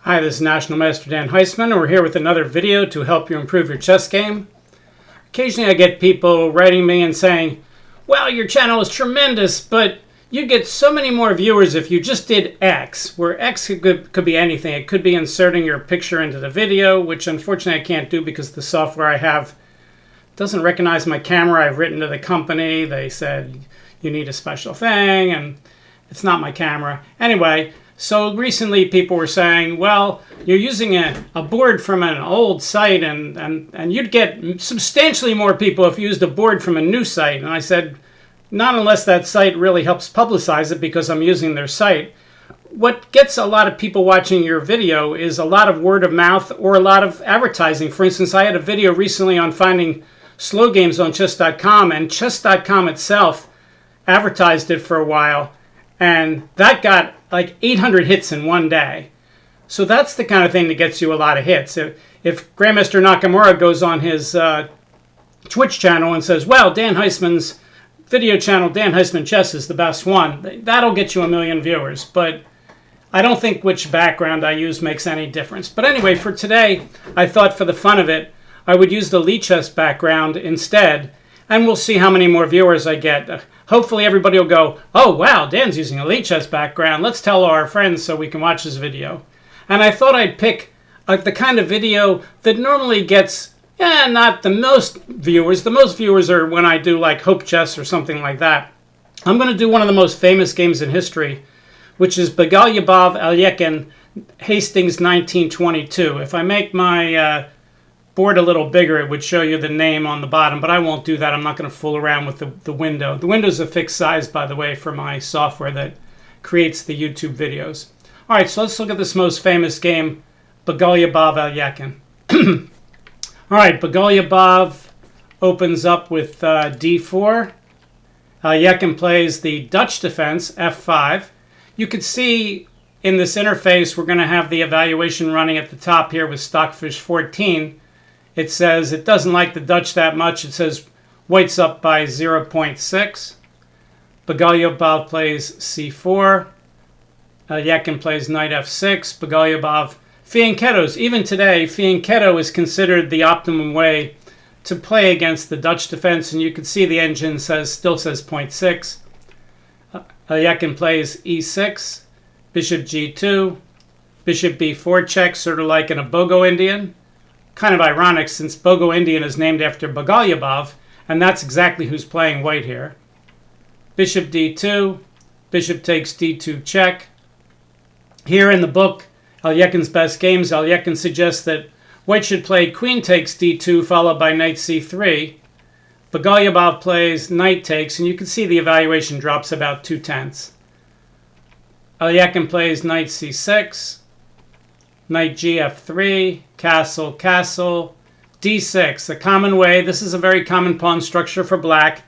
Hi, this is National Master Dan Heisman, and we're here with another video to help you improve your chess game. Occasionally I get people writing me and saying, well, your channel is tremendous, but you get so many more viewers if you just did X, where X could be anything. It could be inserting your picture into the video, which unfortunately I can't do because the software I have doesn't recognize my camera. I've written to the company. They said, you need a special thing, and it's not my camera. Anyway, so recently people were saying, well, you're using a board from an old site, and you'd get substantially more people if you used a board from a new site. And I said, not unless that site really helps publicize it, because I'm using their site. What gets a lot of people watching your video is a lot of word of mouth or a lot of advertising. For instance, I had a video recently on finding slow games on chess.com, and chess.com itself advertised it for a while, and that got like 800 hits in one day. So that's the kind of thing that gets you a lot of hits. If Grandmaster Nakamura goes on his Twitch channel and says, well, Dan Heisman's video channel, Dan Heisman Chess, is the best one, that'll get you 1 million viewers. But I don't think which background I use makes any difference. But anyway, for today, I thought for the fun of it, I would use the LiChess background instead, and we'll see how many more viewers I get. Hopefully everybody will go, oh wow, Dan's using a LiChess background. Let's tell our friends so we can watch this video. And I thought I'd pick the kind of video that normally gets, not the most viewers. The most viewers are when I do like Hope Chess or something like that. I'm going to do one of the most famous games in history, which is Bogoljuboff-Alekhine Hastings 1922. If I make my board a little bigger, it would show you the name on the bottom, but I won't do that. I'm not going to fool around with the window. The window's a fixed size, by the way, for my software that creates the YouTube videos. All right, so let's look at this most famous game, Bogoljuboff-Alekhine. All right, Bogoljubov opens up with d4. Alekhine plays the Dutch defense, f5. You can see in this interface, we're going to have the evaluation running at the top here with Stockfish 14. It says it doesn't like the Dutch that much. It says white's up by 0.6. Bogoljubov plays c4. Alekhine plays knight f6. Bogoljubov fianchettos. Even today, fianchetto is considered the optimum way to play against the Dutch defense, and you can see the engine still says 0.6. Alekhine plays e6. Bishop g2. Bishop b4 check, sort of like in a Bogo Indian. Kind of ironic, since Bogo Indian is named after Bogoljubov, and that's exactly who's playing white here. Bishop d2, bishop takes d2 check. Here in the book, Alekhine's Best Games, Alekhine suggests that white should play queen takes d2, followed by knight c3. Bogoljubov plays knight takes, and you can see the evaluation drops about 2/10. Alekhine plays knight c6. Knight gf3, castle, castle, d6. The common way, this is a very common pawn structure for black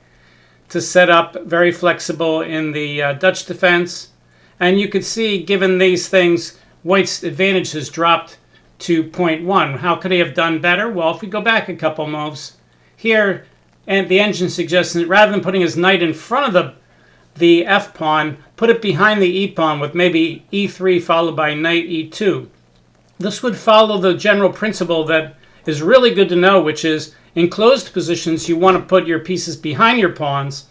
to set up, very flexible in the Dutch defense. And you can see, given these things, white's advantage has dropped to 0.1. How could he have done better? Well, if we go back a couple moves, here, and the engine suggests that rather than putting his knight in front of the f-pawn, put it behind the e-pawn with maybe e3 followed by knight e2. This would follow the general principle that is really good to know, which is in closed positions, you want to put your pieces behind your pawns.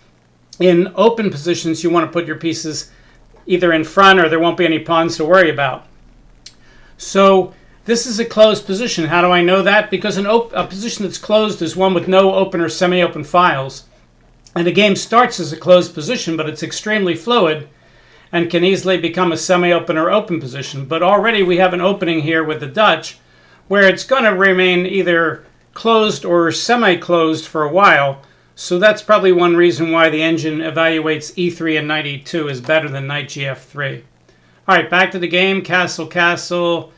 In open positions, you want to put your pieces either in front or there won't be any pawns to worry about. So this is a closed position. How do I know that? Because a position that's closed is one with no open or semi-open files. And the game starts as a closed position, but it's extremely fluid and can easily become a semi-open or open position. But already we have an opening here with the Dutch where it's going to remain either closed or semi-closed for a while. So that's probably one reason why the engine evaluates e3 and knight e2 is better than knight gf3. All right, back to the game. Castle, castle,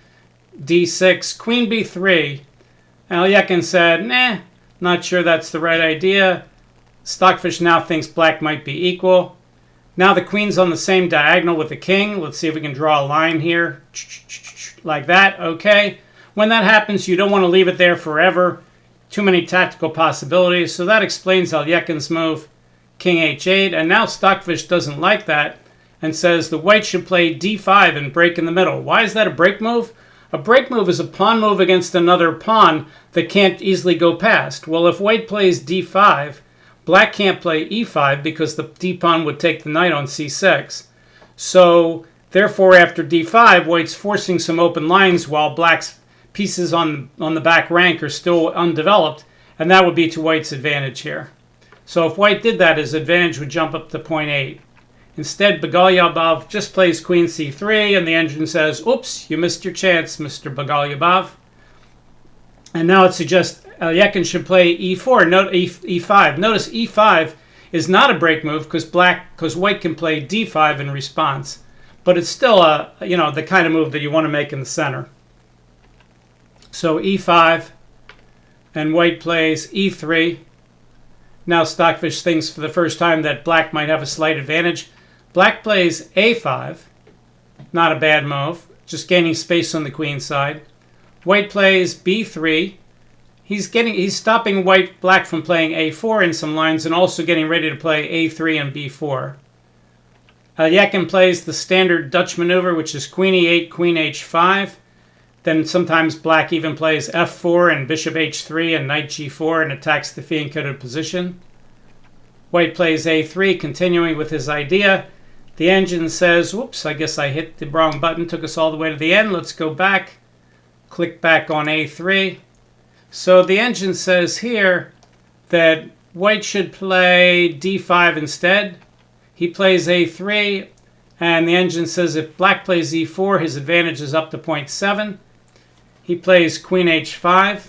d6, queen b3. Alekhine said, nah, not sure that's the right idea. Stockfish now thinks black might be equal. Now the queen's on the same diagonal with the king. Let's see if we can draw a line here. Like that. Okay. When that happens, you don't want to leave it there forever. Too many tactical possibilities. So that explains Alekhine's move. King h8. And now Stockfish doesn't like that and says the white should play d5 and break in the middle. Why is that a break move? A break move is a pawn move against another pawn that can't easily go past. Well, if white plays d5, black can't play e5 because the d-pawn would take the knight on c6. So, therefore, after d5, white's forcing some open lines while black's pieces on the back rank are still undeveloped, and that would be to white's advantage here. So if white did that, his advantage would jump up to 0.8. Instead, Bogoljuboff just plays queen c3, and the engine says, oops, you missed your chance, Mr. Bogoljuboff. And now it suggests Alekhine should play e4, e5. Notice e5 is not a break move because white can play d5 in response. But it's still the kind of move that you want to make in the center. So e5, and white plays e3. Now Stockfish thinks for the first time that black might have a slight advantage. Black plays a5, not a bad move, just gaining space on the queen side. White plays b3. He's stopping black from playing a4 in some lines and also getting ready to play a3 and b4. Alekhine plays the standard Dutch maneuver, which is queen e8, queen h5. Then sometimes black even plays f4 and bishop h3 and knight g4 and attacks the fee-encoded position. White plays a3, continuing with his idea. The engine says, whoops, I guess I hit the wrong button, took us all the way to the end. Let's go back. Click back on a3. So the engine says here that white should play d5 instead. He plays a3, and the engine says if black plays e4, his advantage is up to 0.7. He plays queen h5.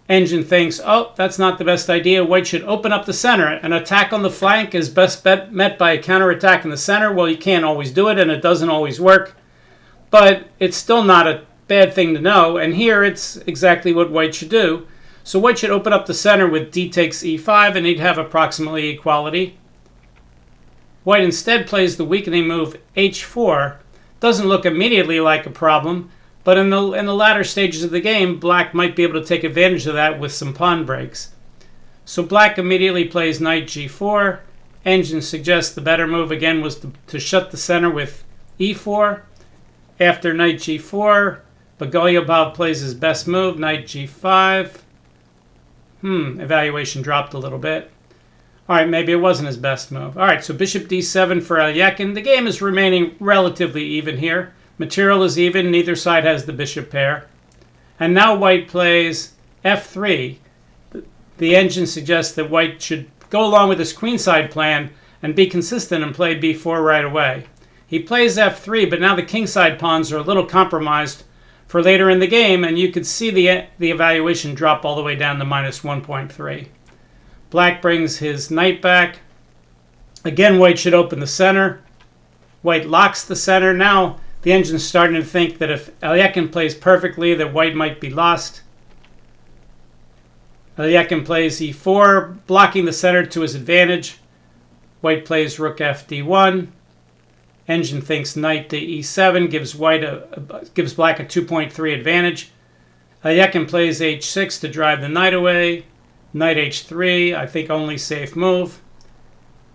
Engine thinks, oh, that's not the best idea. White should open up the center. An attack on the flank is best met by a counterattack in the center. Well, you can't always do it, and it doesn't always work. But it's still not a bad thing to know, and here it's exactly what white should do. So white should open up the center with d takes e5, and he'd have approximately equality. White instead plays the weakening move h4. Doesn't look immediately like a problem, but in the latter stages of the game, black might be able to take advantage of that with some pawn breaks. So black immediately plays knight g4. Engine suggests the better move again was to shut the center with e4. After knight g4, Bogoljuboff plays his best move, knight g5. Evaluation dropped a little bit. All right, maybe it wasn't his best move. All right, so bishop d7 for Alekhine. The game is remaining relatively even here. Material is even. Neither side has the bishop pair. And now white plays f3. The engine suggests that white should go along with his queenside plan and be consistent and play b4 right away. He plays f3, but now the kingside pawns are a little compromised for later in the game, and you could see the evaluation drop all the way down to minus 1.3. Black brings his knight back. Again, white should open the center. White locks the center. Now the engine's starting to think that if Alekhine plays perfectly, that white might be lost. Alekhine plays e4, blocking the center to his advantage. White plays rook fd1. Engine thinks knight to e7, gives black a 2.3 advantage. Alekhine plays h6 to drive the knight away. Knight h3, I think only safe move.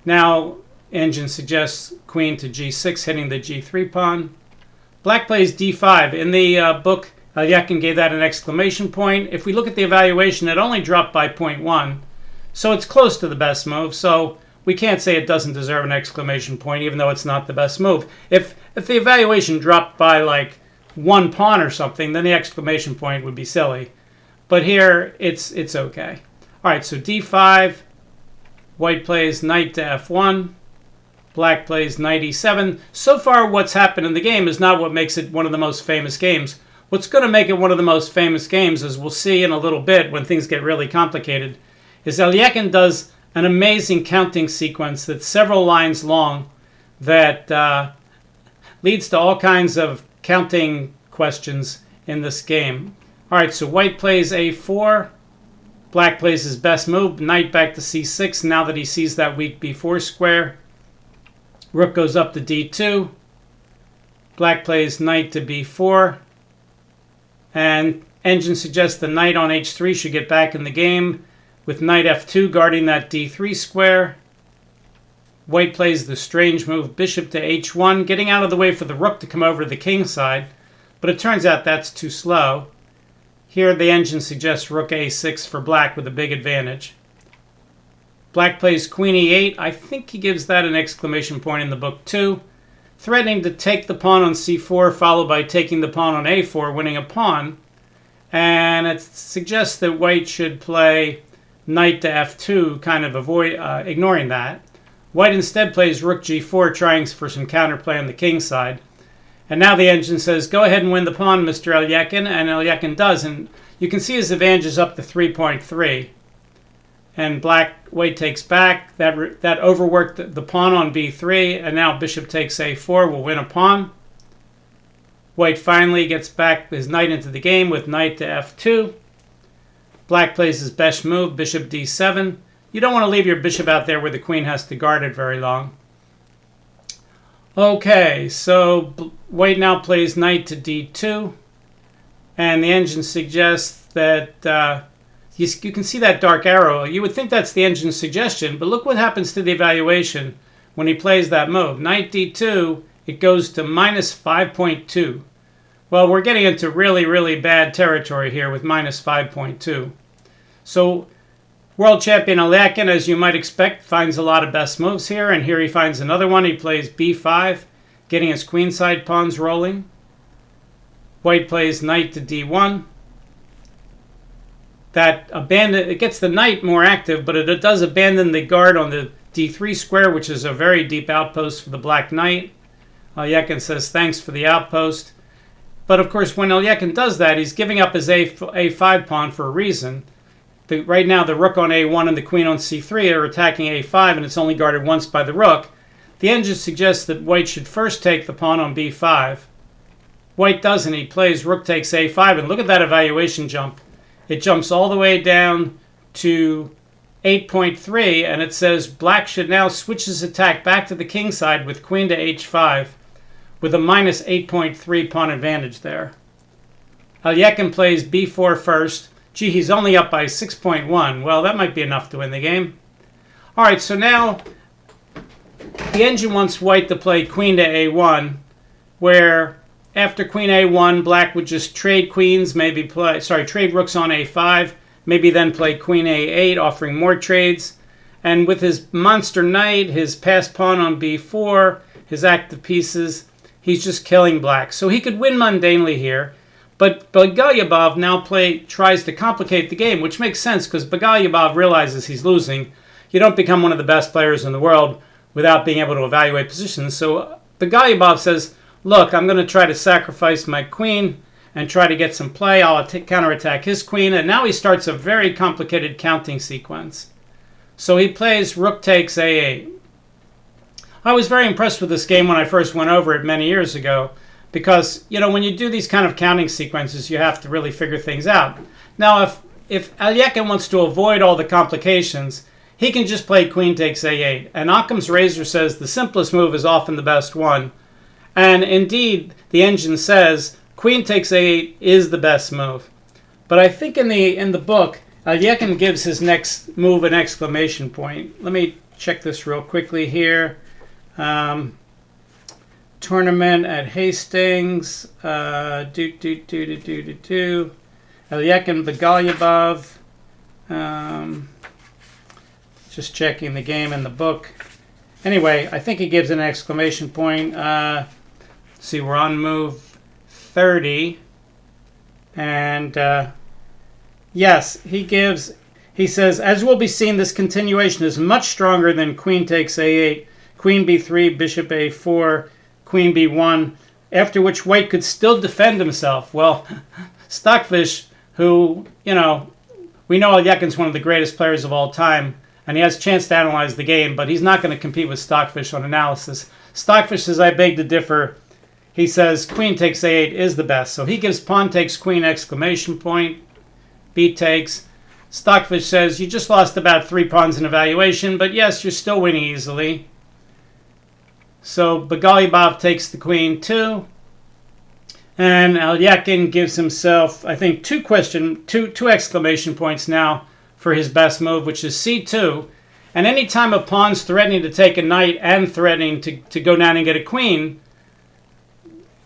Now, engine suggests queen to g6, hitting the g3 pawn. Black plays d5. In the book, Alekhine gave that an exclamation point. If we look at the evaluation, it only dropped by 0.1. So it's close to the best move. So we can't say it doesn't deserve an exclamation point, even though it's not the best move. If the evaluation dropped by like one pawn or something, then the exclamation point would be silly. But here, it's okay. All right, so d5. White plays knight to f1. Black plays knight e7. So far, what's happened in the game is not what makes it one of the most famous games. What's going to make it one of the most famous games, as we'll see in a little bit when things get really complicated, is Alekhine does an amazing counting sequence that's several lines long that leads to all kinds of counting questions in this game. All right, so white plays a4. Black plays his best move, knight back to c6, now that he sees that weak b4 square. Rook goes up to d2. Black plays knight to b4. And engine suggests the knight on h3 should get back in the game, with knight f2 guarding that d3 square. White plays the strange move bishop to h1, getting out of the way for the rook to come over to the king side. but it turns out that's too slow. Here the engine suggests rook a6 for black with a big advantage. Black plays queen e8. I think he gives that an exclamation point in the book too, threatening to take the pawn on c4 followed by taking the pawn on a4, winning a pawn. And it suggests that white should play knight to f2, kind of ignoring that. White instead plays rook g4, trying for some counterplay on the king side. And now the engine says, go ahead and win the pawn, Mr. Alekhine, and Alekhine does. And you can see his advantage is up to 3.3. And white takes back. That overworked the pawn on b3, and now bishop takes a4 will win a pawn. White finally gets back his knight into the game with knight to f2. Black plays his best move, bishop d7. You don't want to leave your bishop out there where the queen has to guard it very long. Okay, so white now plays knight to d2, and the engine suggests that you can see that dark arrow. You would think that's the engine's suggestion, but look what happens to the evaluation when he plays that move. Knight d2, it goes to minus 5.2. Well, we're getting into really, really bad territory here with minus 5.2. So world champion Alekhine, as you might expect, finds a lot of best moves here, and here he finds another one. He plays b5, getting his queenside pawns rolling. White plays knight to d1. It gets the knight more active, but it does abandon the guard on the d3 square, which is a very deep outpost for the black knight. Alekhine says thanks for the outpost. But of course, when Alekhine does that, he's giving up his a5 pawn for a reason. Right now, the rook on a1 and the queen on c3 are attacking a5, and it's only guarded once by the rook. The engine suggests that white should first take the pawn on b5. White doesn't. He plays rook takes a5, and look at that evaluation jump. It jumps all the way down to 8.3, and it says black should now switch his attack back to the king side with queen to h5, with a minus 8.3 pawn advantage there. Alekhine plays b4 first. Gee, he's only up by 6.1. Well, that might be enough to win the game. All right, so now the engine wants white to play queen to a1, where after queen a1, black would just trade queens, trade rooks on a5, maybe then play queen a8, offering more trades. And with his monster knight, his passed pawn on b4, his active pieces, he's just killing black. So he could win mundanely here. But Bogoljuboff now tries to complicate the game, which makes sense because Bogoljuboff realizes he's losing. You don't become one of the best players in the world without being able to evaluate positions. So Bogoljuboff says, look, I'm going to try to sacrifice my queen and try to get some play. I'll counterattack his queen. And now he starts a very complicated counting sequence. So he plays rook takes a8. I was very impressed with this game when I first went over it many years ago. Because, when you do these kind of counting sequences, you have to really figure things out. Now, if Alekhine wants to avoid all the complications, he can just play queen takes a8. And Occam's razor says the simplest move is often the best one. And indeed, the engine says queen takes a8 is the best move. But I think in the book, Alekhine gives his next move an exclamation point. Let me check this real quickly here. Tournament at Hastings. Alekhine Bogoljuboff. Just checking the game in the book. Anyway, I think he gives an exclamation point. Let's see, we're on move 30. And yes, he says, as will be seen, this continuation is much stronger than queen takes a8, queen b3, bishop a4, queen b1, after which white could still defend himself. Well, Stockfish, who, we know Alekhine's one of the greatest players of all time, and he has a chance to analyze the game, but he's not going to compete with Stockfish on analysis. Stockfish says, I beg to differ. He says queen takes a8 is the best. So he gives pawn takes queen exclamation point, b takes. Stockfish says, you just lost about 3 pawns in evaluation, but yes, you're still winning easily. So Bogoljuboff takes the queen too. And Alekhine gives himself, I think, two exclamation points now for his best move, which is c2. And any time a pawn's threatening to take a knight and threatening to go down and get a queen,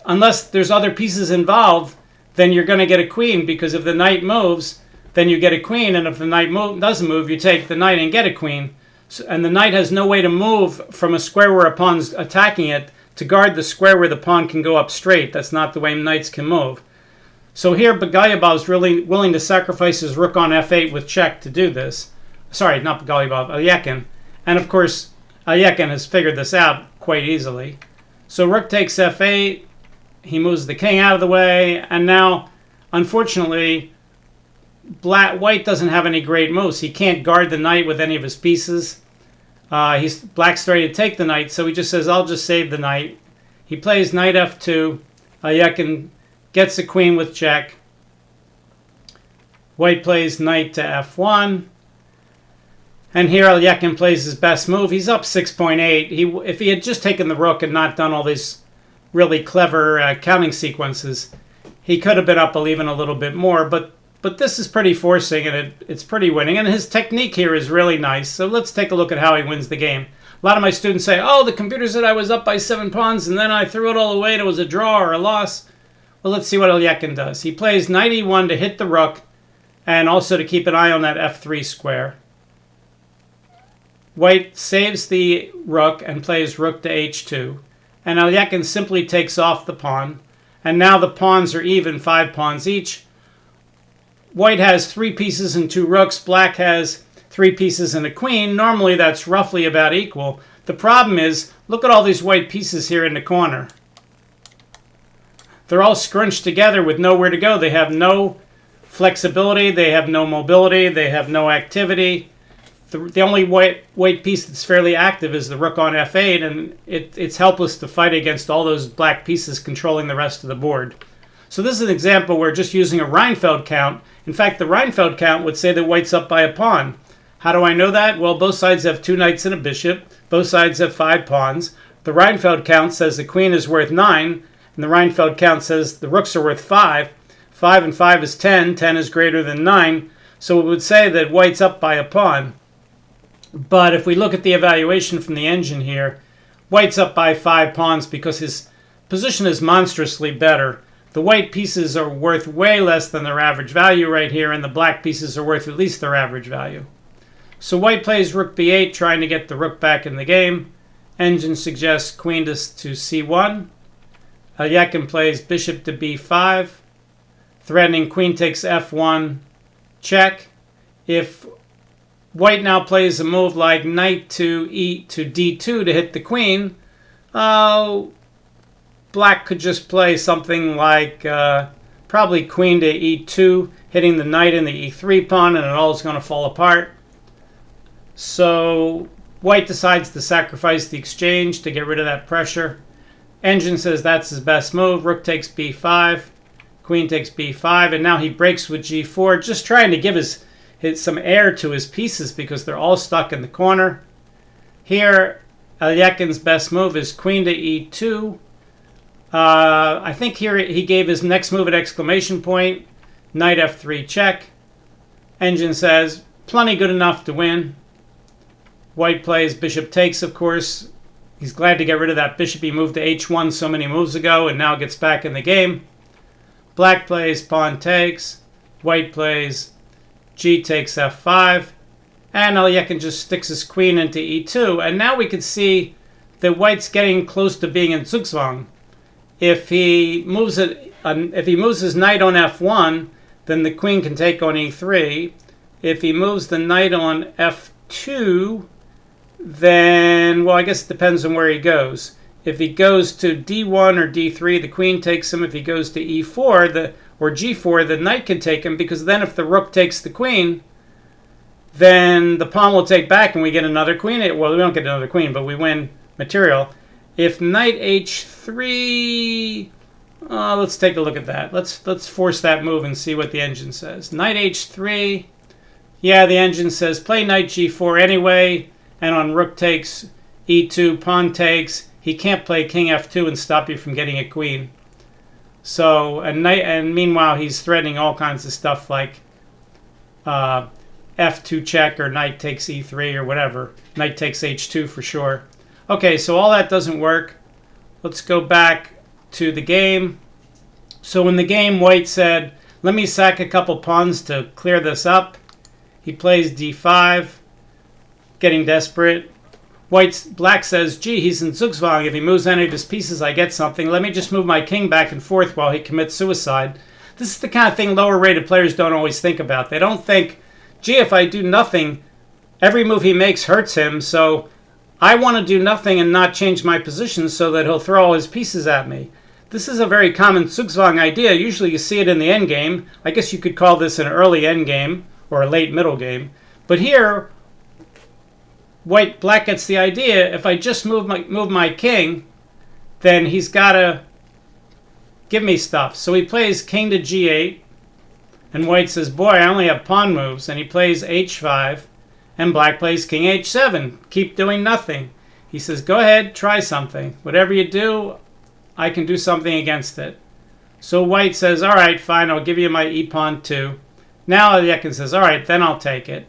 unless there's other pieces involved, then you're going to get a queen, because if the knight moves, then you get a queen, and if the knight doesn't move, you take the knight and get a queen. So, and the knight has no way to move from a square where a pawn's attacking it to guard the square where the pawn can go up straight. That's not the way knights can move. So here Bogoljuboff is really willing to sacrifice his rook on f8 with check to do this. Sorry, not Bogoljuboff, Alekhine. And of course, Alekhine has figured this out quite easily. So rook takes f8, he moves the king out of the way, and now, unfortunately, white doesn't have any great moves. He can't guard the knight with any of his pieces. Black's ready to take the knight, so he just says, I'll just save the knight. He plays knight f2. Alekhine gets the queen with check. White plays knight to f1. And here Alekhine plays his best move. He's up 6.8. If he had just taken the rook and not done all these really clever counting sequences, he could have been up even a little bit more. But this is pretty forcing, and it's pretty winning. And his technique here is really nice. So let's take a look at how he wins the game. A lot of my students say, oh, the computer said I was up by 7 pawns, and then I threw it all away, and it was a draw or a loss. Well, let's see what Alekhine does. He plays knight e1 to hit the rook, and also to keep an eye on that f3 square. White saves the rook and plays rook to h2. And Alekhine simply takes off the pawn. And now the pawns are even, 5 pawns each. White has 3 pieces and 2 rooks. Black has 3 pieces and a queen. Normally that's roughly about equal. The problem is, look at all these white pieces here in the corner. They're all scrunched together with nowhere to go. They have no flexibility. They have no mobility. They have no activity. The only white piece that's fairly active is the rook on f8, and it's helpless to fight against all those black pieces controlling the rest of the board. So this is an example where just using a Reinfeld count, in fact, the Reinfeld count would say that white's up by a pawn. How do I know that? Well, both sides have 2 knights and a bishop. Both sides have 5 pawns. The Reinfeld count says the queen is worth 9, and the Reinfeld count says the rooks are worth 5. 5 and 5 is 10. 10 is greater than 9. So it would say that white's up by a pawn. But if we look at the evaluation from the engine here, white's up by 5 pawns because his position is monstrously better. The white pieces are worth way less than their average value right here, and the black pieces are worth at least their average value. So white plays rook b8, trying to get the rook back in the game. Engine suggests queen to c1. Alekhine plays bishop to b5. Threatening queen takes f1, check. If white now plays a move like knight to d2 to hit the queen, black could just play something like probably queen to e2, hitting the knight and the e3 pawn, and it all is going to fall apart. So white decides to sacrifice the exchange to get rid of that pressure. Engine says that's his best move. Rook takes b5, queen takes b5, and now he breaks with g4, just trying to give some air to his pieces because they're all stuck in the corner. Here, Alekhine's best move is queen to e2. I think here he gave his next move an exclamation point. Knight f3 check. Engine says, plenty good enough to win. White plays bishop takes, of course. He's glad to get rid of that bishop he moved to h1 so many moves ago and now gets back in the game. Black plays pawn takes. White plays g takes f5. And Alekhine just sticks his queen into e2. And now we can see that white's getting close to being in zugzwang. If he moves his knight on f1, then the queen can take on e3. If he moves the knight on f2, then, well, I guess it depends on where he goes. If he goes to d1 or d3, the queen takes him. If he goes to e4 or g4, the knight can take him, because then if the rook takes the queen, then the pawn will take back and we get another queen. Well, we don't get another queen, but we win material. If knight h3, let's take a look at that. Let's force that move and see what the engine says. Knight h3, yeah, the engine says play knight g4 anyway, and on rook takes e2, pawn takes, he can't play king f2 and stop you from getting a queen. So, and meanwhile, he's threatening all kinds of stuff like f2 check or knight takes e3 or whatever. Knight takes h2 for sure. Okay, so all that doesn't work. Let's go back to the game. So in the game, white said, let me sack a couple pawns to clear this up. He plays d5, getting desperate. Black says, gee, he's in Zugzwang. If he moves any of his pieces, I get something. Let me just move my king back and forth while he commits suicide. This is the kind of thing lower rated players don't always think about. They don't think, gee, if I do nothing, every move he makes hurts him, so I want to do nothing and not change my position so that he'll throw all his pieces at me. This is a very common Zugzwang idea. Usually you see it in the endgame. I guess you could call this an early endgame or a late middle game. But here, black gets the idea, if I just move my king, then he's got to give me stuff. So he plays king to g8, and white says, boy, I only have pawn moves, and he plays h5, and black plays king h7. Keep doing nothing. He says, go ahead, try something. Whatever you do, I can do something against it. So white says, all right, fine, I'll give you my e-pawn too. Now Alekhine says, all right, then I'll take it.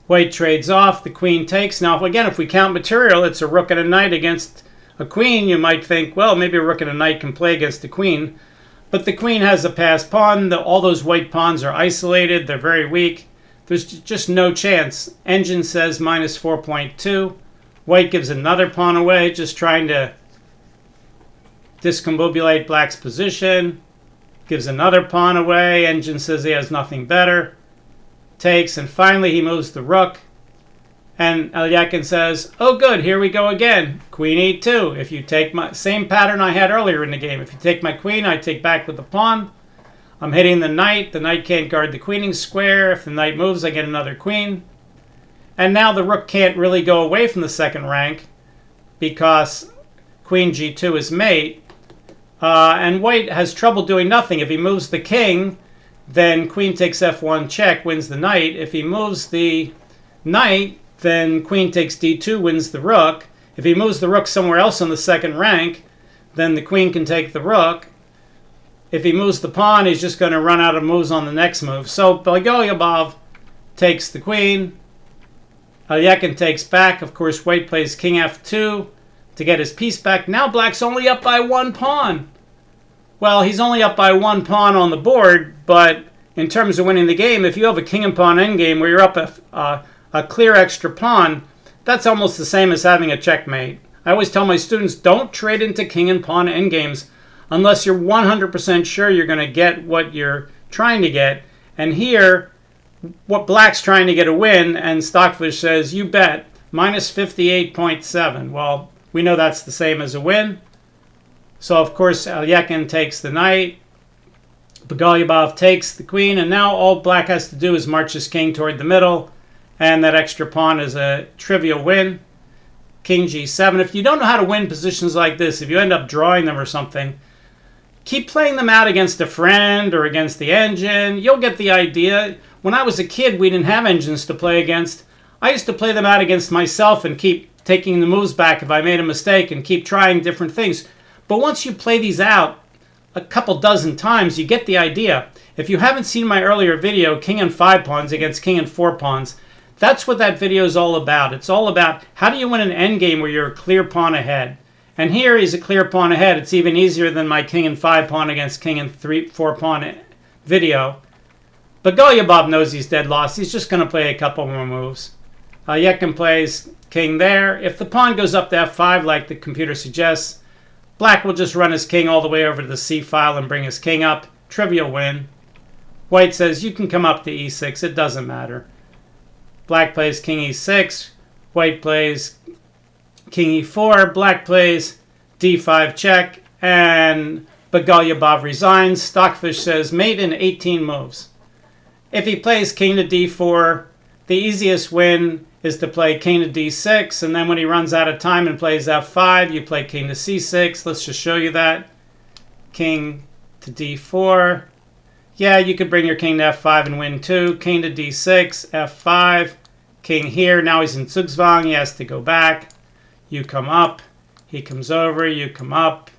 White trades off, the queen takes. Now, again, if we count material, it's a rook and a knight against a queen. You might think, well, maybe a rook and a knight can play against the queen. But the queen has a passed pawn. All those white pawns are isolated. They're very weak. There's just no chance. Engine says minus 4.2. White gives another pawn away, just trying to discombobulate black's position. Gives another pawn away. Engine says he has nothing better. Takes, and finally he moves the rook. And Alekhine says, oh good, here we go again. Queen e2. If you take my same pattern I had earlier in the game. If you take my queen, I take back with the pawn. I'm hitting the knight. The knight can't guard the queening square. If the knight moves, I get another queen. And now the rook can't really go away from the second rank because queen g2 is mate. And white has trouble doing nothing. If he moves the king, then queen takes f1 check, wins the knight. If he moves the knight, then queen takes d2, wins the rook. If he moves the rook somewhere else on the second rank, then the queen can take the rook. If he moves the pawn, he's just going to run out of moves on the next move. So Bogoljuboff takes the queen. Alekhine takes back. Of course, white plays king f2 to get his piece back. Now black's only up by one pawn. Well, he's only up by one pawn on the board, but in terms of winning the game, if you have a king and pawn endgame where you're up a clear extra pawn, that's almost the same as having a checkmate. I always tell my students, don't trade into king and pawn endgames unless you're 100% sure you're going to get what you're trying to get. And here, what black's trying to get a win, and Stockfish says, you bet, minus 58.7. Well, we know that's the same as a win. So, of course, Alekhine takes the knight. Bogoljuboff takes the queen. And now all black has to do is march his king toward the middle. And that extra pawn is a trivial win. King g7. If you don't know how to win positions like this, if you end up drawing them or something, keep playing them out against a friend or against the engine. You'll get the idea. When I was a kid, we didn't have engines to play against. I used to play them out against myself and keep taking the moves back if I made a mistake and keep trying different things. But once you play these out a couple dozen times, you get the idea. If you haven't seen my earlier video, king and 5 pawns against king and 4 pawns, that's what that video is all about. It's all about how do you win an endgame where you're a clear pawn ahead. And here he's a clear pawn ahead. It's even easier than my king and 5 pawn against king and 4 pawn video. But Bogoljuboff knows he's dead lost. He's just going to play a couple more moves. Alekhine plays king there. If the pawn goes up to f5 like the computer suggests, black will just run his king all the way over to the c file and bring his king up. Trivial win. White says, you can come up to e6. It doesn't matter. Black plays king e6. White plays king e4. Black plays d5 check. And Bogoljuboff resigns. Stockfish says, mate in 18 moves. If he plays king to d4, the easiest win is to play king to d6, and then when he runs out of time and plays f5, you play king to c6. Let's just show you that. King to d4. Yeah, you could bring your king to f5 and win too. King to d6, f5, king here. Now he's in Zugzwang. He has to go back. You come up. He comes over. You come up.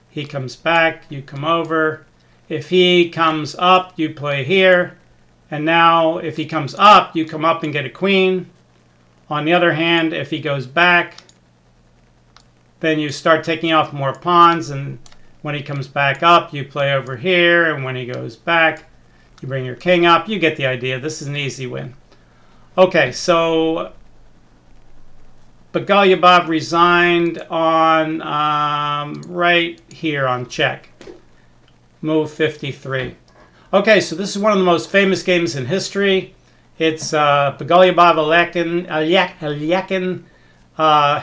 He comes back. You come over. If he comes up, you play here. And now if he comes up, you come up and get a queen. On the other hand, if he goes back, then you start taking off more pawns, and when he comes back up, you play over here, and when he goes back, you bring your king up. You get the idea. This is an easy win. Okay, so Bogoljuboff resigned on right here on check. Move 53. Okay, so this is one of the most famous games in history. It's Bogoljuboff-Alekhine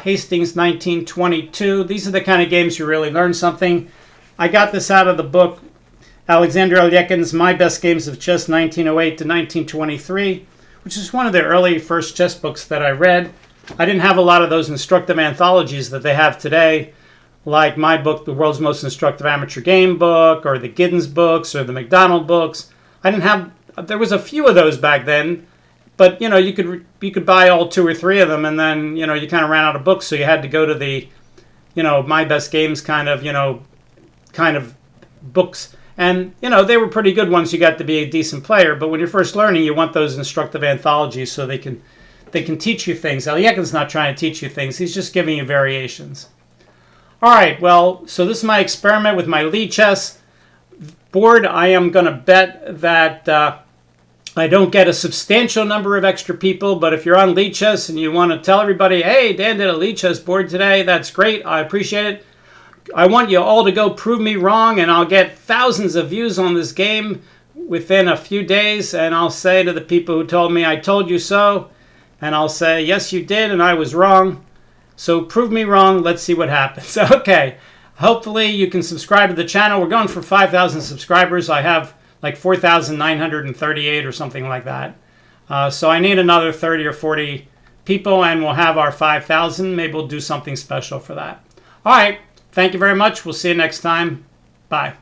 Hastings 1922. These are the kind of games you really learn something. I got this out of the book Alexander Alekhine's My Best Games of Chess 1908 to 1923, which is one of the early first chess books that I read. I didn't have a lot of those instructive anthologies that they have today, like my book, The World's Most Instructive Amateur Game Book, or the Giddens books, or the McDonald books. There was a few of those back then, but you could buy all 2 or 3 of them, and then you kind of ran out of books, so you had to go to the My Best Games kind of books. And they were pretty good once you got to be a decent player, but when you're first learning, you want those instructive anthologies so they can teach you things. Alekhine's not trying to teach you things, he's just giving you variations. Alright, well, so this is my experiment with my LiChess board. I am going to bet that I don't get a substantial number of extra people, but if you're on LiChess and you want to tell everybody, hey, Dan did a LiChess board today, that's great, I appreciate it. I want you all to go prove me wrong, and I'll get thousands of views on this game within a few days, and I'll say to the people who told me I told you so, and I'll say, yes, you did, and I was wrong. So prove me wrong. Let's see what happens. Okay. Hopefully you can subscribe to the channel. We're going for 5,000 subscribers. I have like 4,938 or something like that. So I need another 30 or 40 people, and we'll have our 5,000. Maybe we'll do something special for that. All right. Thank you very much. We'll see you next time. Bye.